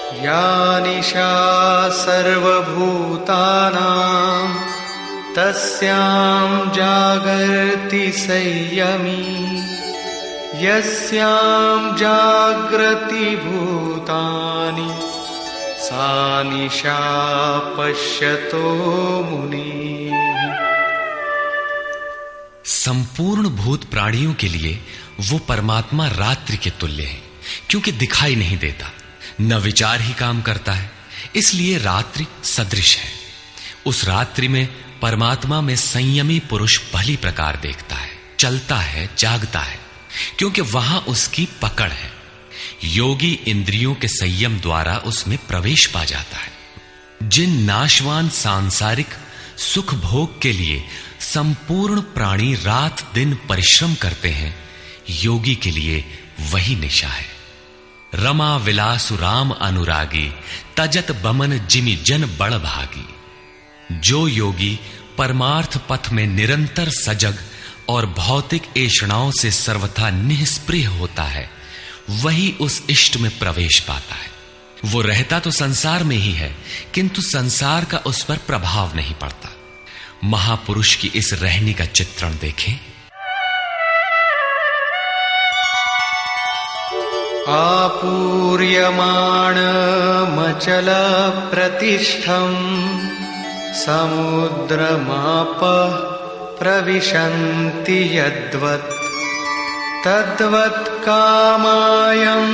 या निशा सर्वभूतानां तस्यां जागर्ति संयमी यस्यां जागृति भूतानि सा निशा पश्यतो मुनिः। संपूर्ण भूत प्राणियों के लिए वो परमात्मा रात्रि के तुल्य है, क्योंकि दिखाई नहीं देता, न विचार ही काम करता है, इसलिए रात्रि सदृश है। उस रात्रि में परमात्मा में संयमी पुरुष भली प्रकार देखता है, चलता है, जागता है, क्योंकि वहां उसकी पकड़ है। योगी इंद्रियों के संयम द्वारा उसमें प्रवेश पा जाता है। जिन नाशवान सांसारिक सुख भोग के लिए संपूर्ण प्राणी रात दिन परिश्रम करते हैं, योगी के लिए वही निशा है। रमा विलासु राम अनुरागी तजत बमन जिमि जन बड़ भागी। जो योगी परमार्थ पथ में निरंतर सजग और भौतिक ऐषणाओं से सर्वथा निष्प्रिय होता है, वही उस इष्ट में प्रवेश पाता है। वो रहता तो संसार में ही है, किंतु संसार का उस पर प्रभाव नहीं पड़ता। महापुरुष की इस रहनी का चित्रण देखें। आपूर्यमाणमचल प्रतिष्ठं समुद्रमापः प्रविशन्ति यद्वत् तद्वत् कामायं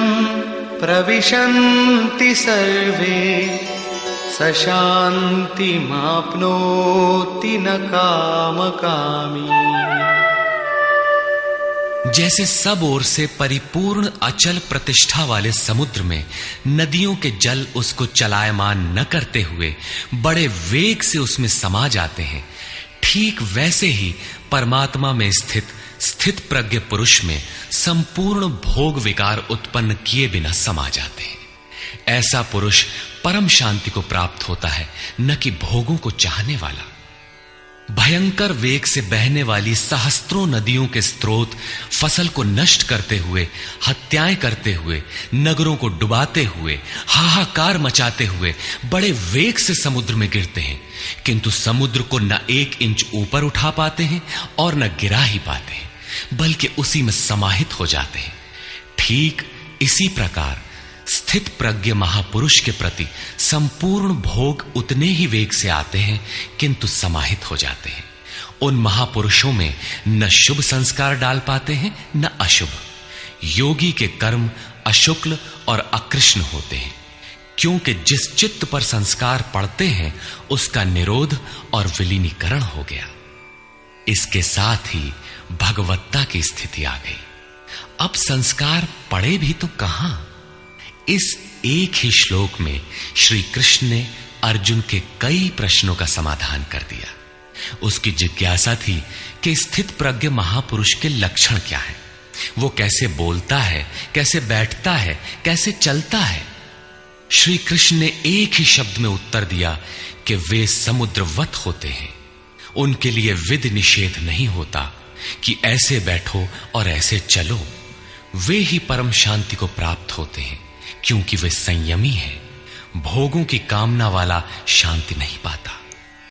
प्रविशन्ति सर्वे स शान्तिमाप्नोति न कामकामी। जैसे सब ओर से परिपूर्ण अचल प्रतिष्ठा वाले समुद्र में नदियों के जल उसको चलायमान न करते हुए बड़े वेग से उसमें समा जाते हैं, ठीक वैसे ही परमात्मा में स्थित प्रज्ञ पुरुष में संपूर्ण भोग विकार उत्पन्न किए बिना समा जाते हैं। ऐसा पुरुष परम शांति को प्राप्त होता है, न कि भोगों को चाहने वाला। भयंकर वेग से बहने वाली सहस्त्रों नदियों के स्रोत फसल को नष्ट करते हुए, हत्याएं करते हुए, नगरों को डुबाते हुए, हाहाकार मचाते हुए बड़े वेग से समुद्र में गिरते हैं, किंतु समुद्र को न 1 इंच ऊपर उठा पाते हैं और न गिरा ही पाते हैं, बल्कि उसी में समाहित हो जाते हैं। ठीक इसी प्रकार स्थित प्रज्ञ महापुरुष के प्रति संपूर्ण भोग उतने ही वेग से आते हैं, किंतु समाहित हो जाते हैं। उन महापुरुषों में न शुभ संस्कार डाल पाते हैं, न अशुभ। योगी के कर्म अशुक्ल और अकृष्ण होते हैं, क्योंकि जिस चित्त पर संस्कार पड़ते हैं उसका निरोध और विलीनीकरण हो गया। इसके साथ ही भगवत्ता की स्थिति आ गई। अब संस्कार पड़े भी तो कहां? इस एक ही श्लोक में श्री कृष्ण ने अर्जुन के कई प्रश्नों का समाधान कर दिया। उसकी जिज्ञासा थी कि स्थित प्रज्ञ महापुरुष के लक्षण क्या हैं, वो कैसे बोलता है, कैसे बैठता है, कैसे चलता है। श्री कृष्ण ने एक ही शब्द में उत्तर दिया कि वे समुद्रवत होते हैं। उनके लिए विधि निषेध नहीं होता कि ऐसे बैठो और ऐसे चलो। वे ही परम शांति को प्राप्त होते हैं, क्योंकि वे संयमी हैं। भोगों की कामना वाला शांति नहीं पाता।